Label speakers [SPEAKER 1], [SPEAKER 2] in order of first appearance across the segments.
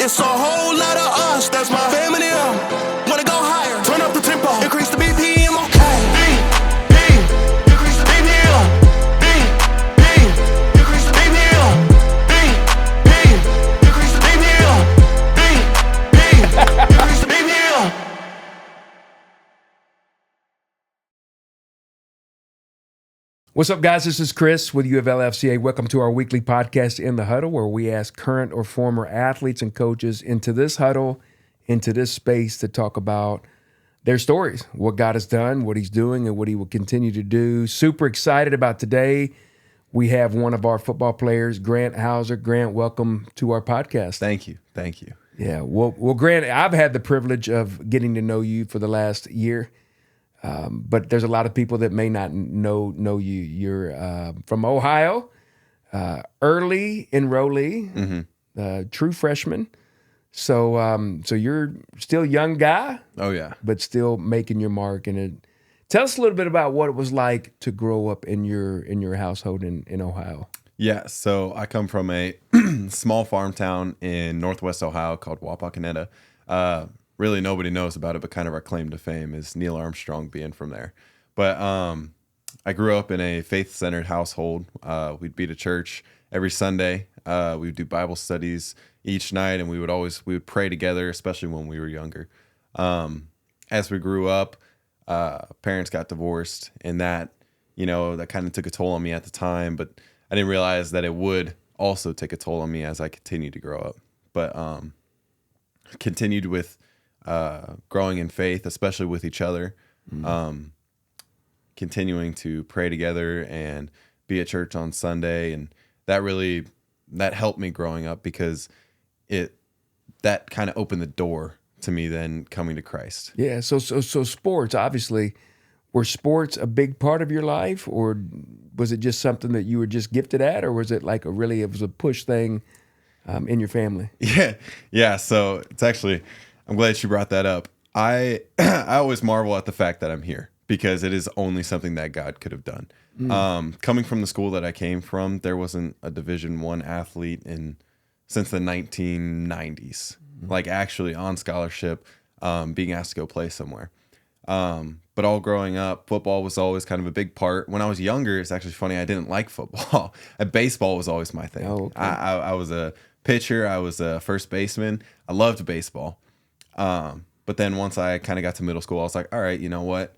[SPEAKER 1] It's a whole lot of us, that's my family. Wanna go higher, turn up the tempo, increase the BPM, okay. Increase the BPM. Increase the BPM. Increase the BPM. Increase the BPM.
[SPEAKER 2] What's up, guys? This is Chris with U of L FCA. Welcome to our weekly podcast, In the Huddle, where we ask current or former athletes and coaches into this huddle, into this space to talk about their stories, what God has done, what he's doing, and what he will continue to do. Super excited about today. We have one of our football players, Grant Hauser. Grant, welcome to our podcast.
[SPEAKER 3] Thank you. Thank you.
[SPEAKER 2] Yeah, well, Grant, I've had the privilege of getting to know you for the last year. But there's a lot of people that may not know you. You're from Ohio, early enrollee, true freshman. So you're still a young guy.
[SPEAKER 3] Oh yeah,
[SPEAKER 2] but still making your mark. And tell us a little bit about what it was like to grow up in your household in Ohio.
[SPEAKER 3] Yeah, so I come from a small farm town in northwest Ohio called Wapakoneta. Really nobody knows about it, but kind of our claim to fame is Neil Armstrong being from there. But I grew up in a faith-centered household. We'd be to church every Sunday. We would do Bible studies each night, and we would pray together, especially when we were younger. As we grew up, parents got divorced, and that kind of took a toll on me at the time, but I didn't realize that it would also take a toll on me as I continued to grow up. But continued with growing in faith, especially with each other, continuing to pray together and be at church on Sunday. And that helped me growing up because that kind of opened the door to me then coming to Christ.
[SPEAKER 2] Yeah. So sports, obviously, were sports a big part of your life, or was it just something that you were just gifted at, or was it like it was a push thing in your family?
[SPEAKER 3] Yeah. So it's actually, I'm glad you brought that up. I always marvel at the fact that I'm here because it is only something that God could have done. Coming from the school that I came from, there wasn't a Division I athlete since the 1990s, like actually on scholarship, being asked to go play somewhere. But all growing up, football was always kind of a big part. When I was younger, it's actually funny, I didn't like football. Baseball was always my thing.
[SPEAKER 2] Oh, okay.
[SPEAKER 3] I was a pitcher. I was a first baseman. I loved baseball. But then once I kind of got to middle school, I was like, all right, you know what?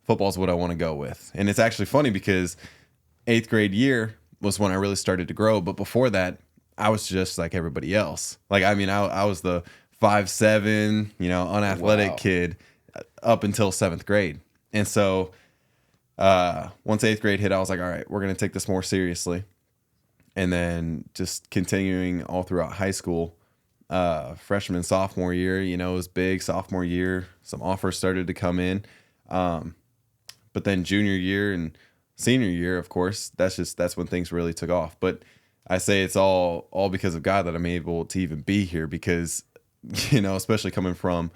[SPEAKER 3] Football's what I want to go with. And it's actually funny because 8th grade year was when I really started to grow. But before that, I was just like everybody else. Like, I mean, I was the 5'7", unathletic kid up until 7th grade. And so once 8th grade hit, I was like, all right, we're going to take this more seriously. And then just continuing all throughout high school, freshman, sophomore year, it was big. Sophomore year, some offers started to come in. But then junior year and senior year, of course, that's when things really took off. But I say it's all because of God that I'm able to even be here because, especially coming from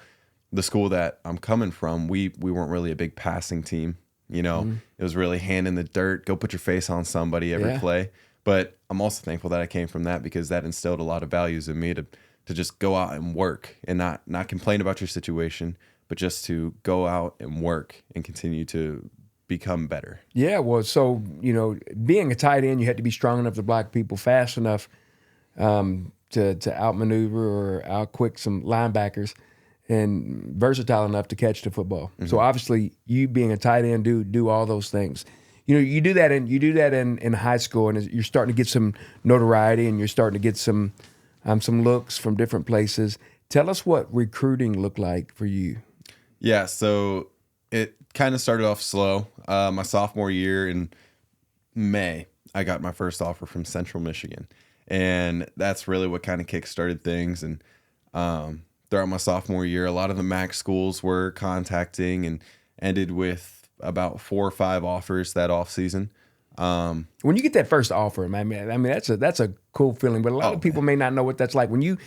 [SPEAKER 3] the school that I'm coming from, we weren't really a big passing team. It was really hand in the dirt, go put your face on somebody every play. But I'm also thankful that I came from that because that instilled a lot of values in me to just go out and work and not complain about your situation, but just to go out and work and continue to become better.
[SPEAKER 2] Yeah, well, so, being a tight end, you had to be strong enough to block people fast enough to outmaneuver or outquick some linebackers and versatile enough to catch the football. Mm-hmm. So obviously, you being a tight end do all those things. You do that in high school, and you're starting to get some notoriety, and you're starting to get some looks from different places. Tell us what recruiting looked like for you.
[SPEAKER 3] Yeah, so it kind of started off slow. My sophomore year in May, I got my first offer from Central Michigan, and that's really what kind of kick-started things. And throughout my sophomore year, a lot of the MAC schools were contacting and ended with about 4 or 5 offers that off season.
[SPEAKER 2] When you get that first offer, I mean that's a cool feeling, but a lot of people may not know what that's like. When you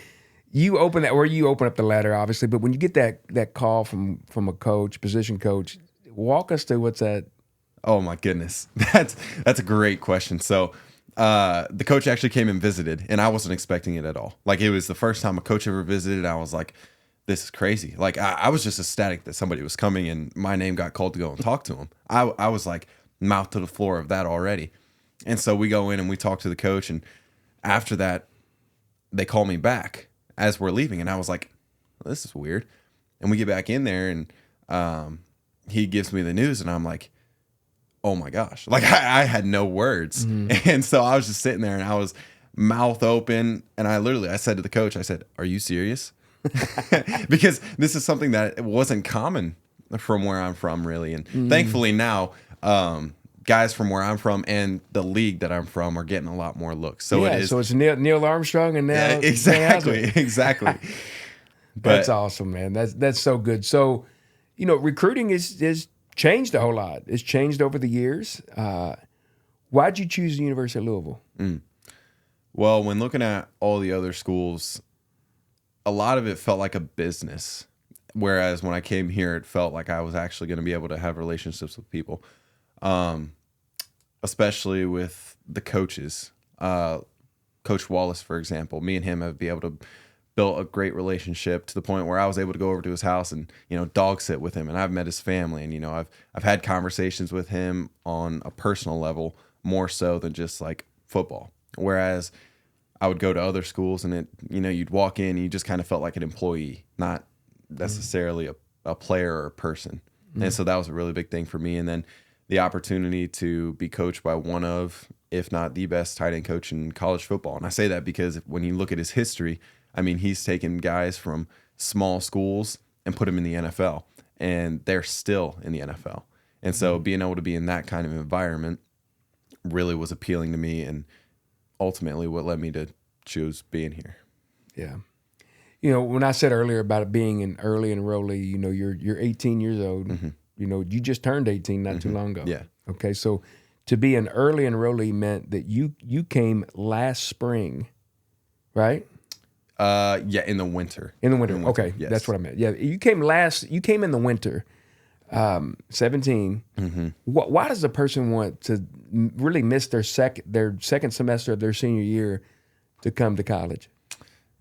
[SPEAKER 2] open that, or you open up the letter, obviously, but when you get that call from a coach, position coach, walk us through what's that.
[SPEAKER 3] Oh my goodness, that's a great question. So The coach actually came and visited, and I wasn't expecting it at all. Like, it was the first time a coach ever visited. I was like, this is crazy. Like, I was just ecstatic that somebody was coming and my name got called to go and talk to him. I was like mouth to the floor of that already. And so we go in and we talk to the coach, and after that, they call me back as we're leaving, and I was like, well, this is weird. And we get back in there, and he gives me the news, and I'm like, oh my gosh. Like, I had no words. And so I was just sitting there, and I was mouth open, and I said to the coach, I said, are you serious? Because this is something that wasn't common from where I'm from, really. And thankfully now, guys from where I'm from and the league that I'm from are getting a lot more looks. So
[SPEAKER 2] yeah,
[SPEAKER 3] it is.
[SPEAKER 2] so it's Neil Armstrong and now
[SPEAKER 3] Yeah, exactly.
[SPEAKER 2] That's awesome, man. That's so good. So, recruiting is changed a whole lot. It's changed over the years. Why'd you choose the University of Louisville?
[SPEAKER 3] Well, when looking at all the other schools, a lot of it felt like a business. Whereas when I came here, it felt like I was actually going to be able to have relationships with people. Especially with the coaches. Coach Wallace, for example, me and him have been able to build a great relationship to the point where I was able to go over to his house and, dog sit with him, and I've met his family, and, I've had conversations with him on a personal level more so than just like football. Whereas I would go to other schools and you'd walk in and you just kind of felt like an employee, not necessarily a player or a person. And so that was a really big thing for me. And then the opportunity to be coached by one of, if not the best tight end coach in college football. And I say that because when you look at his history, I mean, he's taken guys from small schools and put them in the NFL, and they're still in the NFL. And so being able to be in that kind of environment really was appealing to me, and ultimately what led me to choose being here.
[SPEAKER 2] Yeah. When I said earlier about it being an early enrollee, you're 18 years old. You just turned 18 not too long ago.
[SPEAKER 3] Yeah.
[SPEAKER 2] Okay, so to be an early enrollee meant that you came last spring, right?
[SPEAKER 3] Yeah, in the winter.
[SPEAKER 2] In the winter. Okay,
[SPEAKER 3] yes.
[SPEAKER 2] That's what I meant. Yeah, you came in the winter, 17. Why does a person want to really miss their second semester of their senior year to come to college?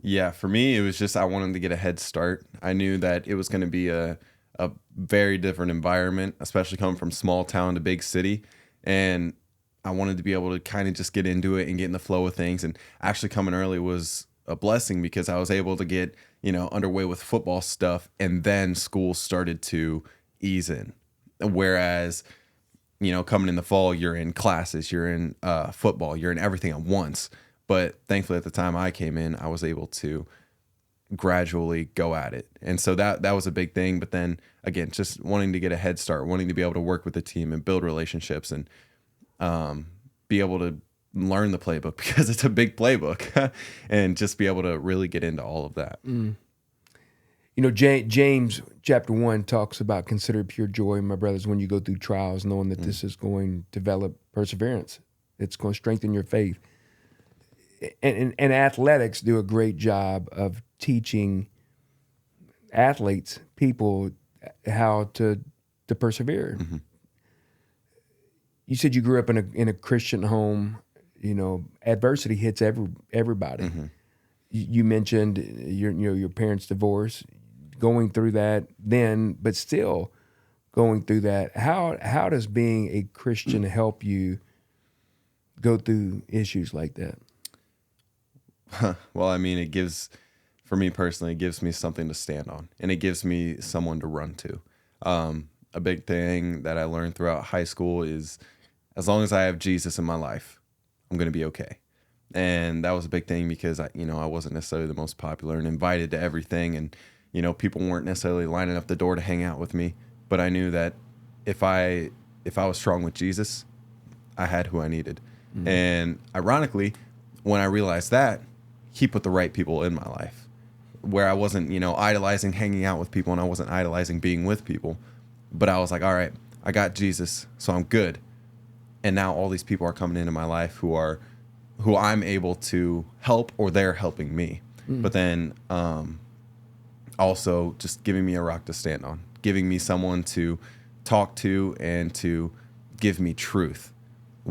[SPEAKER 3] Yeah, for me, it was just I wanted to get a head start. I knew that it was going to be a very different environment, especially coming from small town to big city. And I wanted to be able to kind of just get into it and get in the flow of things. And actually coming early was a blessing because I was able to get, underway with football stuff. And then school started to ease in. Whereas, coming in the fall, you're in classes, you're in football, you're in everything at once. But thankfully at the time I came in, I was able to gradually go at it. And so that was a big thing. But then again, just wanting to get a head start, wanting to be able to work with the team and build relationships and be able to learn the playbook because it's a big playbook and just be able to really get into all of that.
[SPEAKER 2] James chapter 1 talks about consider it pure joy, my brothers, when you go through trials, knowing that this is going to develop perseverance. It's going to strengthen your faith. And athletics do a great job of teaching athletes, people, how to persevere. You said you grew up in a Christian home. Adversity hits everybody. You mentioned your parents' divorce, going through that then, but still going through that. How does being a Christian help you go through issues like that?
[SPEAKER 3] Well, I mean, for me personally, it gives me something to stand on, and it gives me someone to run to. A big thing that I learned throughout high school is as long as I have Jesus in my life, I'm going to be okay. And that was a big thing because I wasn't necessarily the most popular and invited to everything. And, people weren't necessarily lining up the door to hang out with me, but I knew that if I was strong with Jesus, I had who I needed. And ironically, when I realized that, he put the right people in my life where I wasn't, idolizing hanging out with people, and I wasn't idolizing being with people, but I was like, all right, I got Jesus, so I'm good. And now all these people are coming into my life who I'm able to help, or they're helping me. But then also just giving me a rock to stand on, giving me someone to talk to and to give me truth.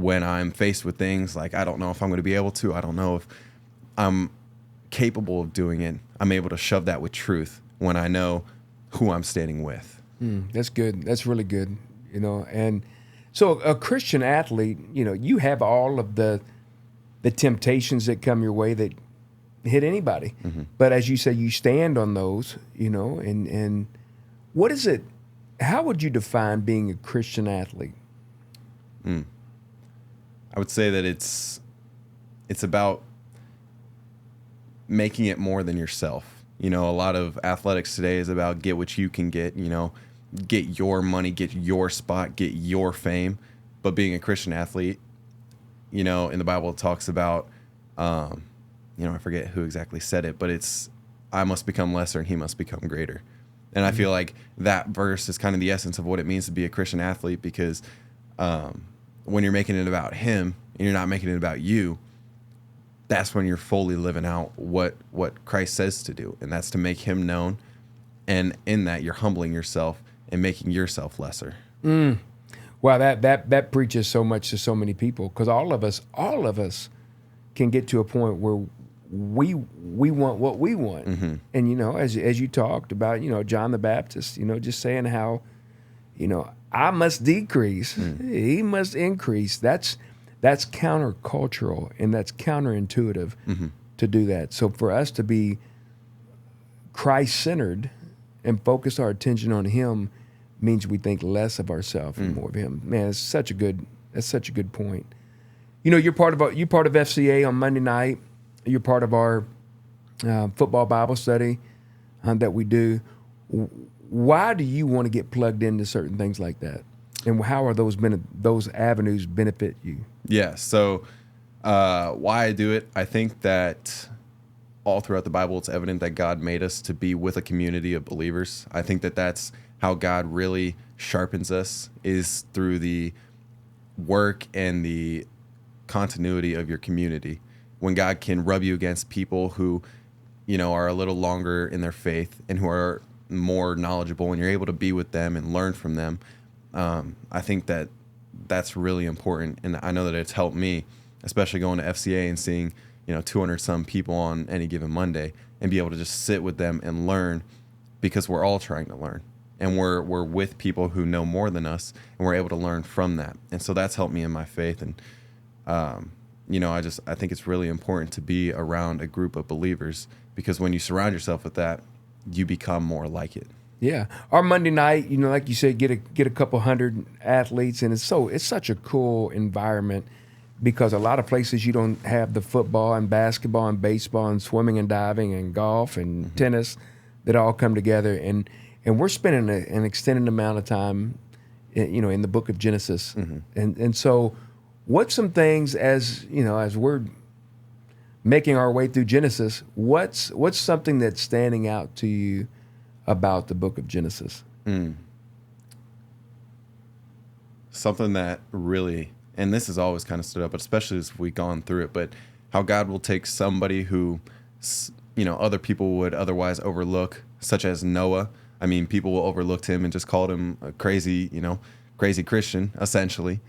[SPEAKER 3] when I'm faced with things like I don't know if I'm going to be able to, I don't know if I'm capable of doing it, I'm able to shove that with truth when I know who I'm standing with.
[SPEAKER 2] That's good. That's really good. And so a Christian athlete, you have all of the temptations that come your way that hit anybody. But as you say, you stand on those, and what is it? How would you define being a Christian athlete?
[SPEAKER 3] I would say that it's about making it more than yourself. A lot of athletics today is about get what you can get, get your money, get your spot, get your fame. But being a Christian athlete, in the Bible it talks about, I forget who exactly said it, but it's, I must become lesser and he must become greater. And I feel like that verse is kind of the essence of what it means to be a Christian athlete, because when you're making it about him and you're not making it about you, that's when you're fully living out what Christ says to do. And that's to make him known. And in that, you're humbling yourself and making yourself lesser.
[SPEAKER 2] Wow, that preaches so much to so many people, because all of us can get to a point where we want what we want. And as you talked about, John the Baptist, just saying how, I must decrease, he must increase. That's countercultural and that's counterintuitive to do that. So for us to be Christ-centered and focus our attention on him means we think less of ourselves and more of him. Man, that's such a good point. You're part of FCA on Monday night. You're part of our football Bible study that we do. Why do you want to get plugged into certain things like that? And how are those avenues benefit you?
[SPEAKER 3] Yeah, so why I do it, I think that all throughout the Bible, it's evident that God made us to be with a community of believers. I think that that's how God really sharpens us, is through the work and the continuity of your community. When God can rub you against people who, are a little longer in their faith and who are more knowledgeable, and you're able to be with them and learn from them, I think that that's really important. And I know that it's helped me, especially going to FCA and seeing, 200 some people on any given Monday, and be able to just sit with them and learn, because we're all trying to learn. And we're with people who know more than us, and we're able to learn from that. And so that's helped me in my faith. And, I think it's really important to be around a group of believers, because when you surround yourself with that, you become more like it.
[SPEAKER 2] Yeah. Our Monday night, like you said, get a couple hundred athletes, and it's such a cool environment, because a lot of places you don't have the football and basketball and baseball and swimming and diving and golf and tennis that all come together, and we're spending an extended amount of time, in the book of Genesis. And so what's some things, as we're making our way through Genesis, what's something that's standing out to you about the book of Genesis?
[SPEAKER 3] Something that really, and this has always kind of stood up, but especially as we've gone through it, but how God will take somebody who, other people would otherwise overlook, such as Noah. I mean, people will overlook him and just called him a crazy Christian, essentially.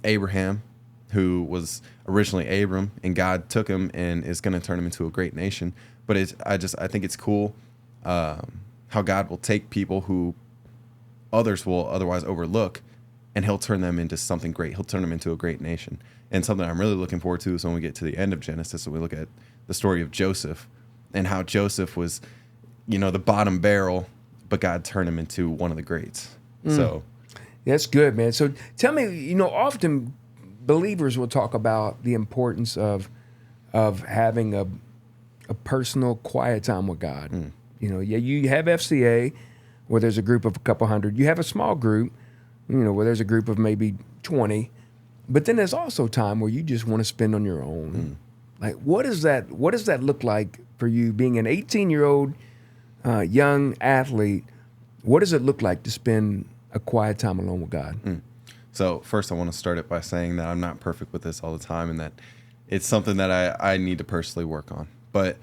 [SPEAKER 3] Abraham, who was originally Abram, and God took him and is going to turn him into a great nation. But I think it's cool how God will take people who others will otherwise overlook, and he'll turn them into something great. He'll turn them into a great nation. And something I'm really looking forward to is when we get to the end of Genesis and we look at the story of Joseph, and how Joseph was, the bottom barrel, but God turned him into one of the greats. So
[SPEAKER 2] that's good, man. So tell me, often believers will talk about the importance of having a personal quiet time with God. You have FCA, where there's a group of a couple hundred. You have a small group, where there's a group of maybe 20. But then there's also time where you just want to spend on your own. Like, what does that look like for you, being an 18-year-old young athlete? What does it look like to spend a quiet time alone with God?
[SPEAKER 3] So first, I want to start it by saying that I'm not perfect with this all the time, and that it's something that I need to personally work on. But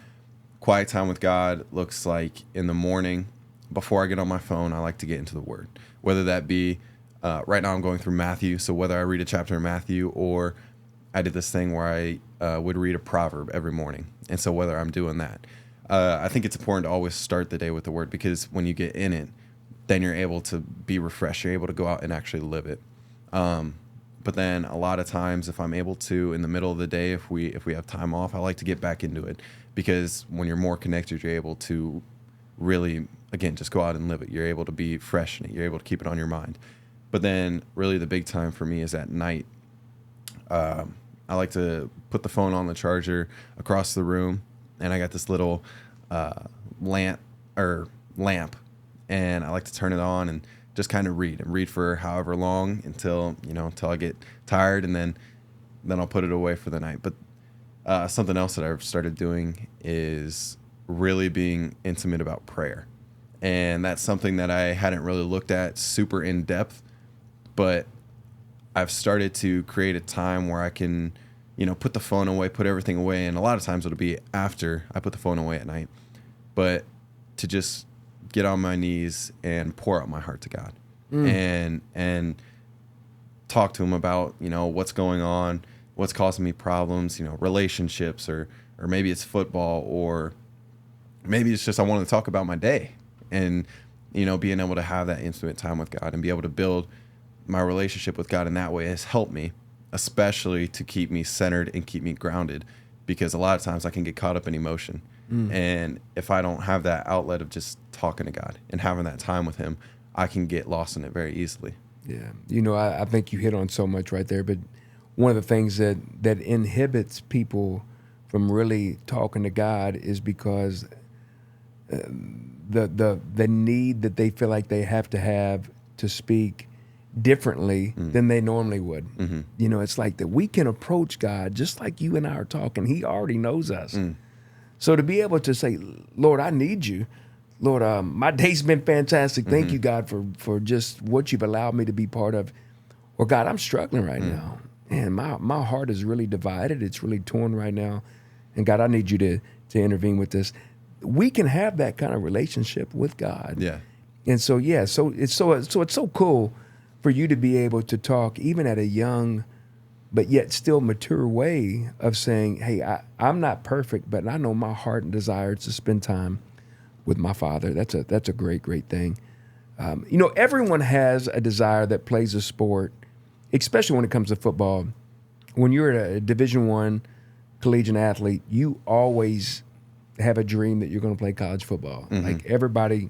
[SPEAKER 3] quiet time with God looks like in the morning, before I get on my phone, I like to get into the Word. Whether that be Right now I'm going through Matthew. So whether I read a chapter in Matthew or I did this thing where I would read a proverb every morning. And so whether I'm doing that, I think it's important to always start the day with the word, because when you get in it, then you're able to be refreshed. You're able to go out and actually live it. But then a lot of times, if I'm able to, in the middle of the day, if we have time off, I like to get back into it, because when you're more connected, you're able to really, again, just go out and live it. You're able to be fresh in it. You're able to keep it on your mind. But then really the big time for me is at night. I like to put the phone on the charger across the room, and I got this little lamp, and I like to turn it on and just kind of read for however long until I get tired, and then I'll put it away for the night. But something else that I've started doing is really being intimate about prayer. And that's something that I hadn't really looked at super in depth, but I've started to create a time where I can, put the phone away, put everything away. And a lot of times it'll be after I put the phone away at night, but to just get on my knees and pour out my heart to God and talk to him about, what's going on, what's causing me problems, relationships, or maybe it's football, or maybe it's just I want to talk about my day. And, being able to have that intimate time with God and be able to build my relationship with God in that way has helped me, especially to keep me centered and keep me grounded, because a lot of times I can get caught up in emotion. And if I don't have that outlet of just talking to God and having that time with him, I can get lost in it very easily.
[SPEAKER 2] Yeah. I think you hit on so much right there, but one of the things that inhibits people from really talking to God is because the need that they feel like they have to speak differently than they normally would. It's like that we can approach God just like you and I are talking. He already knows us. So to be able to say, Lord, I need you. Lord, my day's been fantastic. Thank you, God, for just what you've allowed me to be part of. Or God, I'm struggling right now. And my heart is really divided. It's really torn right now. And God, I need you to intervene with this. We can have that kind of relationship with God.
[SPEAKER 3] Yeah.
[SPEAKER 2] And so, so it's so cool for you to be able to talk, even at a young, but yet still mature way of saying, hey, I'm not perfect, but I know my heart and desire to spend time with my Father. That's a great, great thing. Everyone has a desire that plays a sport, especially when it comes to football. When you're a Division I collegiate athlete, you always have a dream that you're going to play college football. Like everybody,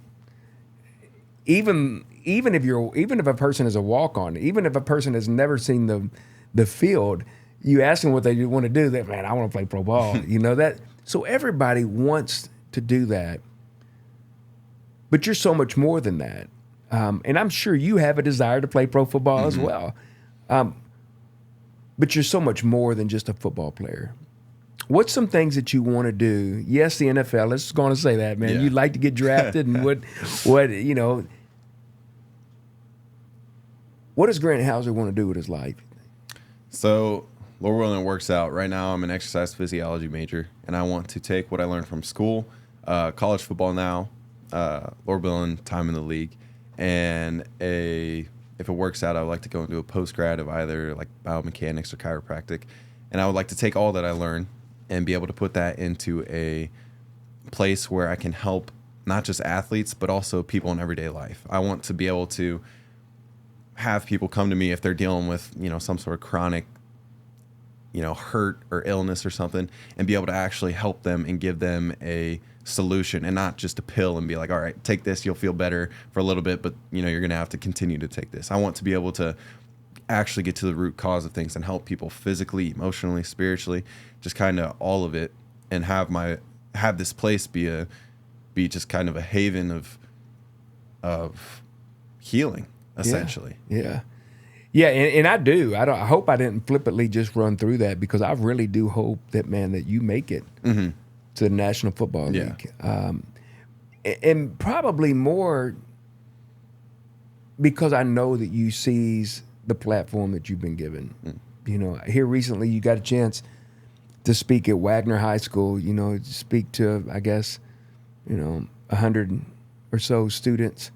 [SPEAKER 2] even if a person is a walk-on, even if a person has never seen the field, you ask them what they want to do. That, man, I want to play pro ball. That. So everybody wants to do that, but you're so much more than that. And I'm sure you have a desire to play pro football as well. But you're so much more than just a football player. What's some things that you want to do? Yes, the NFL. Let's going to say that, man.
[SPEAKER 3] Yeah.
[SPEAKER 2] You'd like to get drafted, and what does Grant Hauser want to do with his life?
[SPEAKER 3] So, Lord willing, it works out. Right now, I'm an exercise physiology major, and I want to take what I learned from school, college football now, Lord willing, time in the league, and if it works out, I would like to go into a post-grad of either like biomechanics or chiropractic, and I would like to take all that I learned and be able to put that into a place where I can help not just athletes, but also people in everyday life. I want to be able to have people come to me if they're dealing with, some sort of chronic, hurt or illness or something, and be able to actually help them and give them a solution, and not just a pill and be like, all right, take this, you'll feel better for a little bit, but you're going to have to continue to take this. I want to be able to actually get to the root cause of things and help people physically, emotionally, spiritually, just kind of all of it, and have this place be just kind of a haven of healing, essentially.
[SPEAKER 2] Yeah. And I do. I hope I didn't flippantly just run through that, because I really do hope that, man, that you make it to the National Football League. And probably more because I know that you seize the platform that you've been given. Here recently you got a chance to speak at Wagner High School, speak to, I guess, 100 or so students.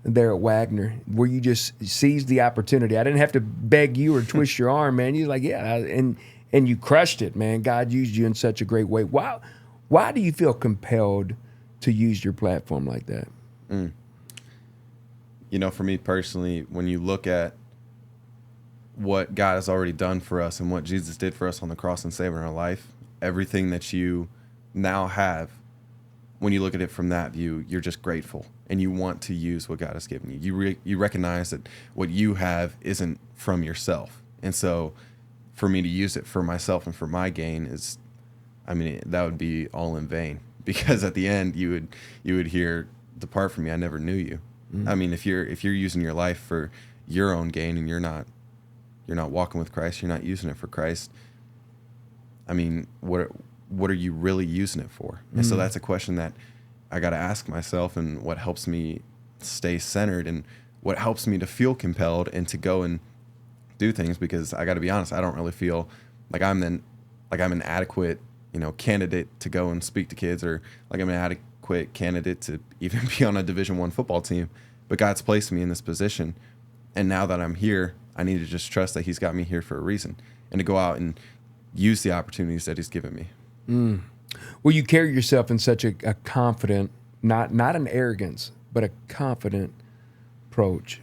[SPEAKER 2] there at Wagner where you just seized the opportunity? I didn't have to beg you or twist your arm, man. You're like, yeah, and you crushed it, man. God used you in such a great way. Why do you feel compelled to use your platform like that?
[SPEAKER 3] You know, for me personally, when you look at what God has already done for us and what Jesus did for us on the cross and saving our life, everything that you now have, when you look at it from that view, you're just grateful and you want to use what God has given you. You recognize that what you have isn't from yourself. And so for me to use it for myself and for my gain is, I mean, that would be all in vain, because at the end you would hear, "Depart from me, I never knew you." I mean, if you're using your life for your own gain and you're not walking with Christ, you're not using it for Christ, I mean, what are you really using it for? And so that's a question that I got to ask myself, and what helps me stay centered and what helps me to feel compelled and to go and do things, because I got to be honest, I don't really feel like I'm an adequate, candidate to go and speak to kids, or like I'm an adequate candidate to even be on a Division I football team. But God's placed me in this position, and now that I'm here, I need to just trust that He's got me here for a reason, and to go out and use the opportunities that He's given me.
[SPEAKER 2] Well, you carry yourself in such a confident, not an arrogance, but a confident approach.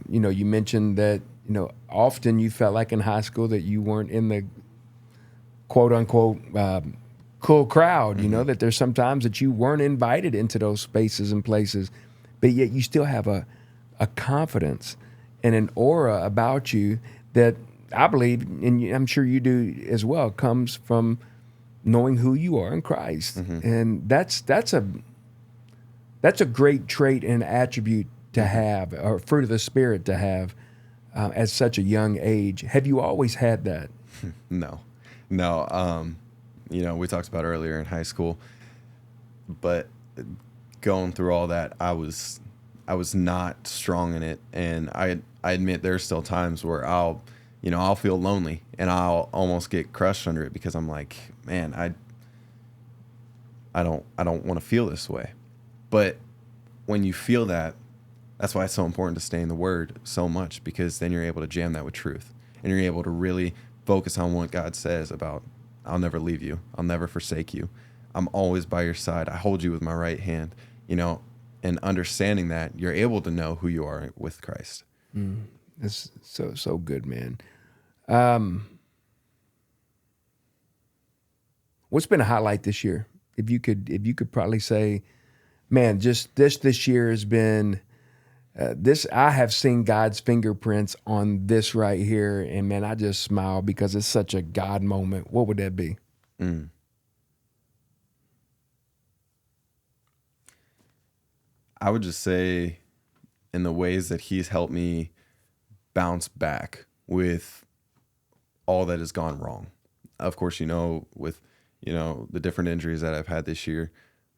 [SPEAKER 2] You mentioned that, often you felt like in high school that you weren't in the quote unquote cool crowd, that there's sometimes that you weren't invited into those spaces and places, but yet you still have a confidence and an aura about you that I believe, and I'm sure you do as well, comes from knowing who you are in Christ. And that's a great trait and attribute to have, or fruit of the Spirit to have, at such a young age. Have you always had that?
[SPEAKER 3] No. We talked about earlier in high school, but going through all that, I was not strong in it, and I admit there's still times where I'll feel lonely and I'll almost get crushed under it, because I'm like, man, I don't want to feel this way. But when you feel that, that's why it's so important to stay in the Word so much, because then you're able to jam that with truth, and you're able to really focus on what God says about, I'll never leave you, I'll never forsake you, I'm always by your side, I hold you with my right hand, and understanding that, you're able to know who you are with Christ.
[SPEAKER 2] That's so good, man. What's been a highlight this year? If you could probably say, man, just this year has been this. I have seen God's fingerprints on this right here, and man, I just smile because it's such a God moment. What would that be?
[SPEAKER 3] I would just say, in the ways that He's helped me bounce back with all that has gone wrong. Of course, with the different injuries that I've had this year,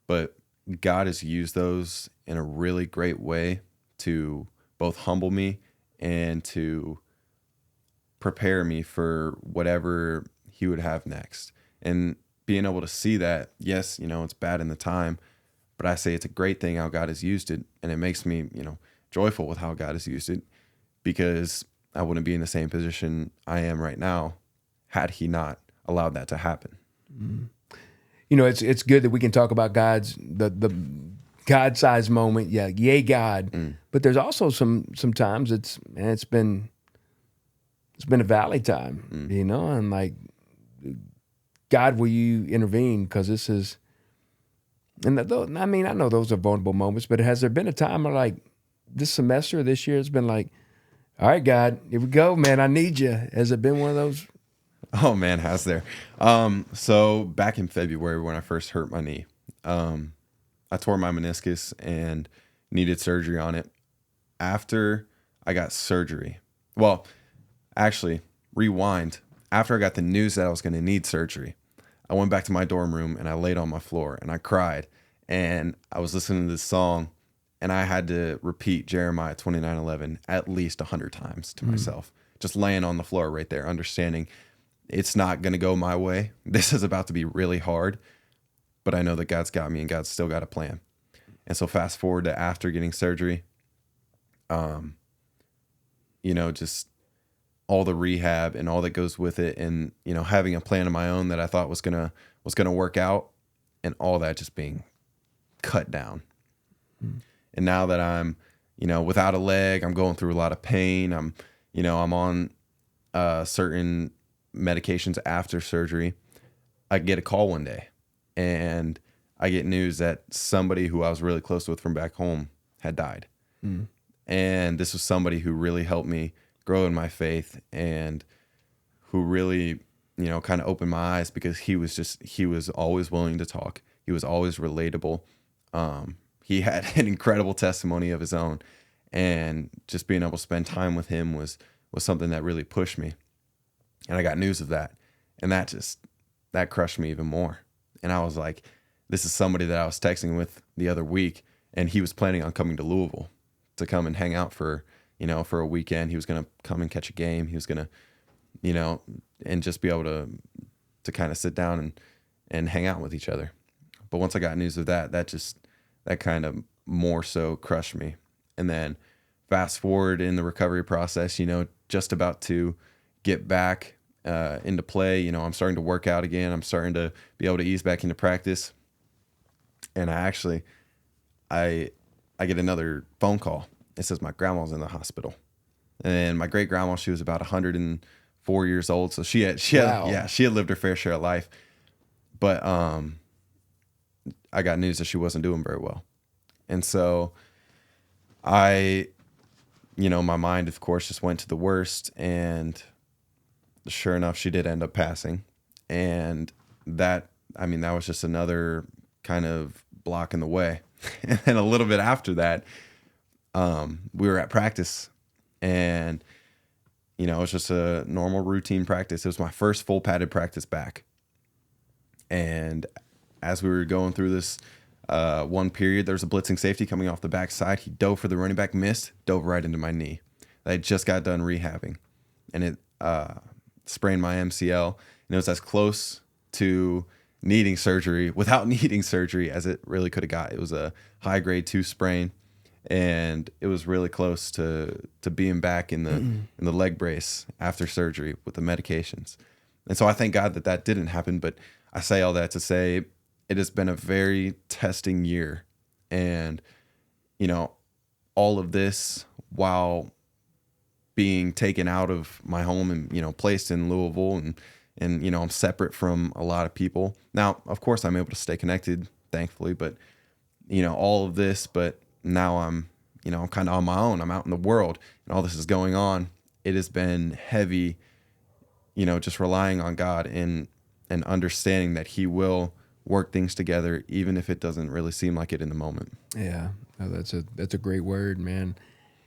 [SPEAKER 3] but God has used those in a really great way to both humble me and to prepare me for whatever He would have next. And being able to see that, yes, it's bad in the time, but I say it's a great thing how God has used it, and it makes me, joyful with how God has used it, because I wouldn't be in the same position I am right now had He not allowed that to happen.
[SPEAKER 2] It's good that we can talk about the God-sized moment. Yeah, yay God. But there's also some times it's been a valley time, and like, God, will you intervene? Because this is, and I know those are vulnerable moments, but has there been a time where, like, this semester, this year, it's been like, all right, God, here we go, man, I need you. Has it been one of those?
[SPEAKER 3] Oh man, has there? So back in February, when I first hurt my knee, I tore my meniscus and needed surgery on it. After I got surgery, well, actually, rewind. After I got the news that I was going to need surgery, I went back to my dorm room and I laid on my floor and I cried, and I was listening to this song, and I had to repeat Jeremiah 29:11 at least 100 times to myself, just laying on the floor right there, understanding it's not going to go my way. This is about to be really hard, but I know that God's got me and God's still got a plan. And so fast forward to after getting surgery, you know, just all the rehab and all that goes with it, and, you know, having a plan of my own that I thought was gonna work out, and all that just being cut down. And now that I'm, you know, without a leg, I'm going through a lot of pain. I'm on certain medications after surgery. I get a call one day, and I get news that somebody who I was really close with from back home had died. And this was somebody who really helped me grow in my faith, and who really, you know, kind of opened my eyes, because he was always willing to talk. He was always relatable. He had an incredible testimony of his own, and just being able to spend time with him was something that really pushed me. And I got news of that, and that crushed me even more. And I was like, this is somebody that I was texting with the other week, and he was planning on coming to Louisville to come and hang out for a weekend. He was going to come and catch a game. He was going to, you know, and just be able to kind of sit down and hang out with each other. But once I got news of that kind of more so crushed me. And then fast forward in the recovery process, you know, just about to get back into play. You know, I'm starting to work out again. I'm starting to be able to ease back into practice. And I get another phone call. It says my grandma's in the hospital. And my great grandma, she was about 104 years old. So she had lived her fair share of life. But I got news that she wasn't doing very well. And so my mind, of course, just went to the worst. And sure enough, she did end up passing. And that was just another kind of block in the way. And then a little bit after that, we were at practice, and, you know, it was just a normal routine practice. It was my first full padded practice back. And as we were going through this one period, there was a blitzing safety coming off the backside. He dove for the running back, missed, dove right into my knee. I just got done rehabbing, and it sprained my MCL. And it was as close to needing surgery without needing surgery as it really could have got. It was a high grade 2 sprain, and it was really close to being back in the leg brace after surgery with the medications. And so I thank God that didn't happen. But I say all that to say it has been a very testing year, and, you know, all of this while being taken out of my home and, you know, placed in Louisville, and, you know, I'm separate from a lot of people. Now, of course, I'm able to stay connected, thankfully, but, you know, all of this, but now I'm kind of on my own. I'm out in the world, and all this is going on. It has been heavy, you know, just relying on God and understanding that He will work things together, even if it doesn't really seem like it in the moment.
[SPEAKER 2] Yeah, no, that's a great word, man.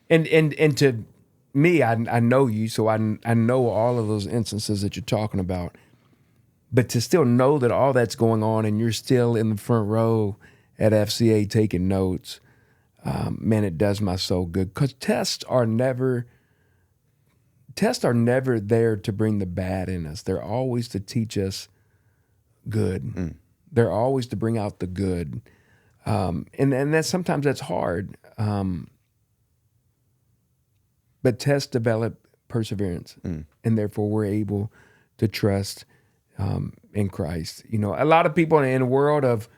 [SPEAKER 2] And to me, I know you, so I know all of those instances that you're talking about. But to still know that all that's going on, and you're still in the front row at FCA taking notes, man, it does my soul good. Because tests are never there to bring the bad in us. They're always to teach us good. They're always to bring out the good. And sometimes that's hard. But tests develop perseverance, and therefore we're able to trust in Christ. You know, a lot of people in the world of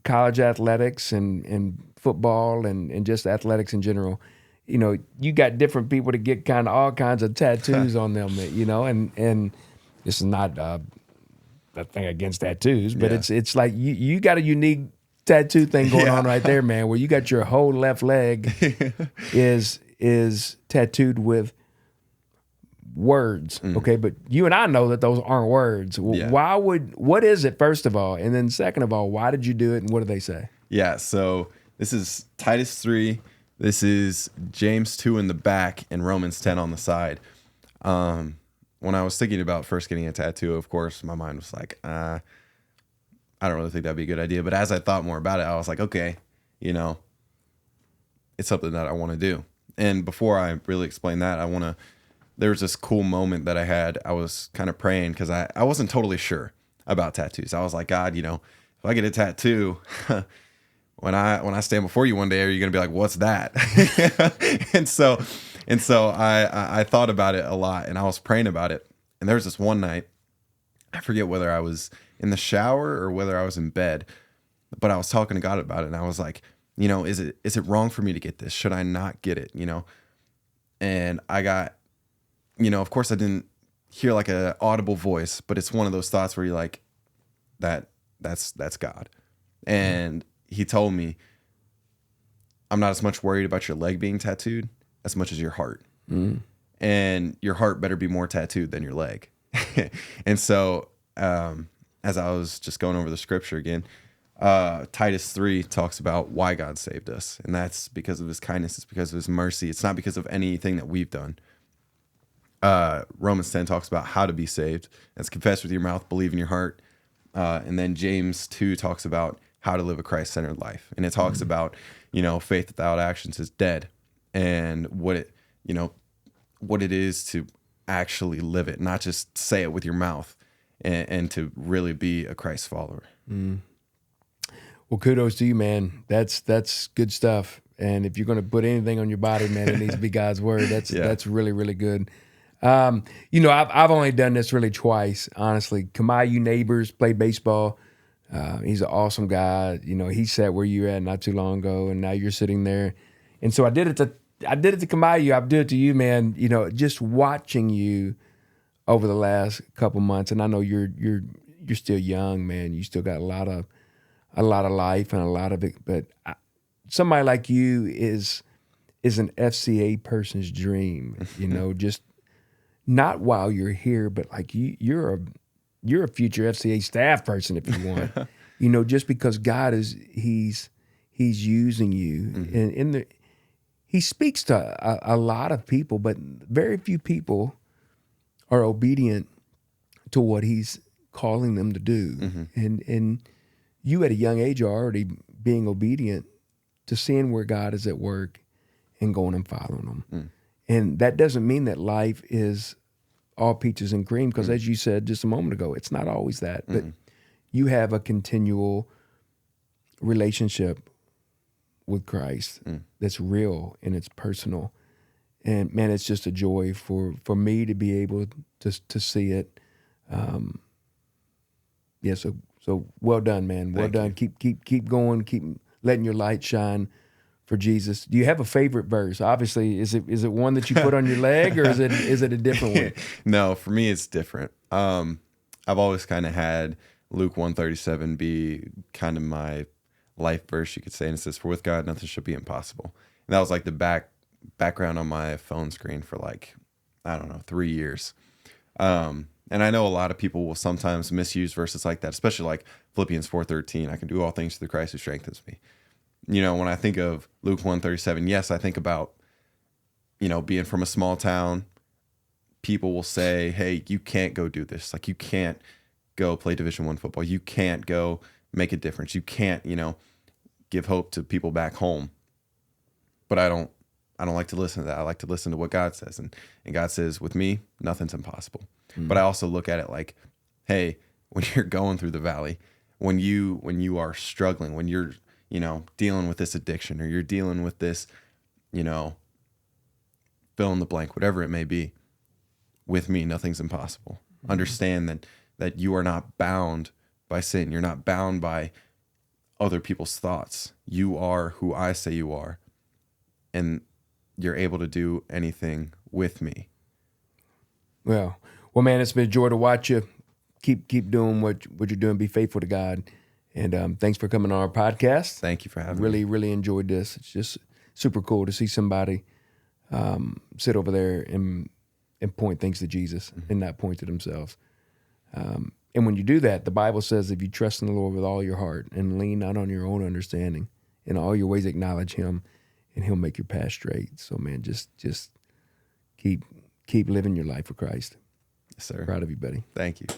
[SPEAKER 2] college athletics and football and just athletics in general, you know, you got different people that get kind of all kinds of tattoos on them, you know, and this is not a thing against tattoos, but it's like you got a unique tattoo thing going on right there, man, where you got your whole left leg is tattooed with words, okay? But you and I know that those aren't words. What is it, first of all? And then second of all, why did you do it, and what do they say?
[SPEAKER 3] Yeah, so this is Titus 3. This is James 2 in the back and Romans 10 on the side. When I was thinking about first getting a tattoo, of course, my mind was like, I don't really think that'd be a good idea. But as I thought more about it, I was like, okay, you know, it's something that I want to do. And before I really explain that, there was this cool moment that I had. I was kind of praying because I wasn't totally sure about tattoos. I was like, God, you know, if I get a tattoo, when I stand before you one day, are you going to be like, what's that? and so I thought about it a lot, and I was praying about it. And there was this one night, I forget whether I was in the shower or whether I was in bed, but I was talking to God about it, and I was like, is it wrong for me to get this? Should I not get it? And I got, of course I didn't hear like a audible voice, but it's one of those thoughts where you're like, that's God. And he told me, I'm not as much worried about your leg being tattooed as much as your heart. And your heart better be more tattooed than your leg. And so, as I was just going over the scripture again, Titus 3 talks about why God saved us. And that's because of his kindness. It's because of his mercy. It's not because of anything that we've done. Romans 10 talks about how to be saved. That's confess with your mouth, believe in your heart. And then James 2 talks about how to live a Christ-centered life. And it talks about, faith without actions is dead. And what it is to actually live it, not just say it with your mouth, and to really be a Christ follower.
[SPEAKER 2] Well, kudos to you, man. That's good stuff. And if you're going to put anything on your body, man, it needs to be God's word. That's really, really good. I've only done this really twice, honestly. Kamayu Neighbors played baseball. He's an awesome guy. He sat where you at not too long ago, and now you're sitting there. And so I did it to Kamayu. I've did it to you, man. Just watching you over the last couple months, and I know you're still young, man. You still got a lot of life and a lot of it. But somebody like you is an FCA person's dream. Just not while you're here, but like you're a future FCA staff person if you want. Just because God he's using you, and he speaks to a lot of people, but very few people are obedient to what he's calling them to do. And you at a young age are already being obedient to seeing where God is at work and going and following him. And that doesn't mean that life is all peaches and cream, because as you said just a moment ago, it's not always that. But you have a continual relationship with Christ that's real and it's personal. And man, it's just a joy for me to be able to see it. So well done, man. Well done. Keep going. Keep letting your light shine for Jesus. Do you have a favorite verse? Obviously, is it one that you put on your leg, or is it a different one?
[SPEAKER 3] No, for me it's different. I've always kind of had Luke 1:37 be kind of my life verse, you could say, and it says, "For with God nothing should be impossible." And that was like the background on my phone screen for 3 years. And I know a lot of people will sometimes misuse verses like that, especially like Philippians 4:13. I can do all things through Christ who strengthens me. When I think of Luke 1:37, yes, I think about, being from a small town. People will say, hey, you can't go do this. Like, you can't go play Division I football. You can't go make a difference. You can't, give hope to people back home. But I don't like to listen to that. I like to listen to what God says. And God says, with me, nothing's impossible. But I also look at it like, hey, when you're going through the valley, when you are struggling, when you're, dealing with this addiction, or you're dealing with this, fill in the blank, whatever it may be, with me, nothing's impossible. Understand that you are not bound by sin. You're not bound by other people's thoughts. You are who I say you are. And you're able to do anything with me.
[SPEAKER 2] Well, man, it's been a joy to watch you. Keep doing what you're doing. Be faithful to God. And thanks for coming on our podcast.
[SPEAKER 3] Thank you for having me.
[SPEAKER 2] Really, really enjoyed this. It's just super cool to see somebody sit over there and point things to Jesus and not point to themselves. And when you do that, the Bible says if you trust in the Lord with all your heart and lean not on your own understanding, in all your ways acknowledge him, and he'll make your path straight. So, man, just keep living your life for Christ.
[SPEAKER 3] Yes, sir.
[SPEAKER 2] Proud of you, buddy.
[SPEAKER 3] Thank you.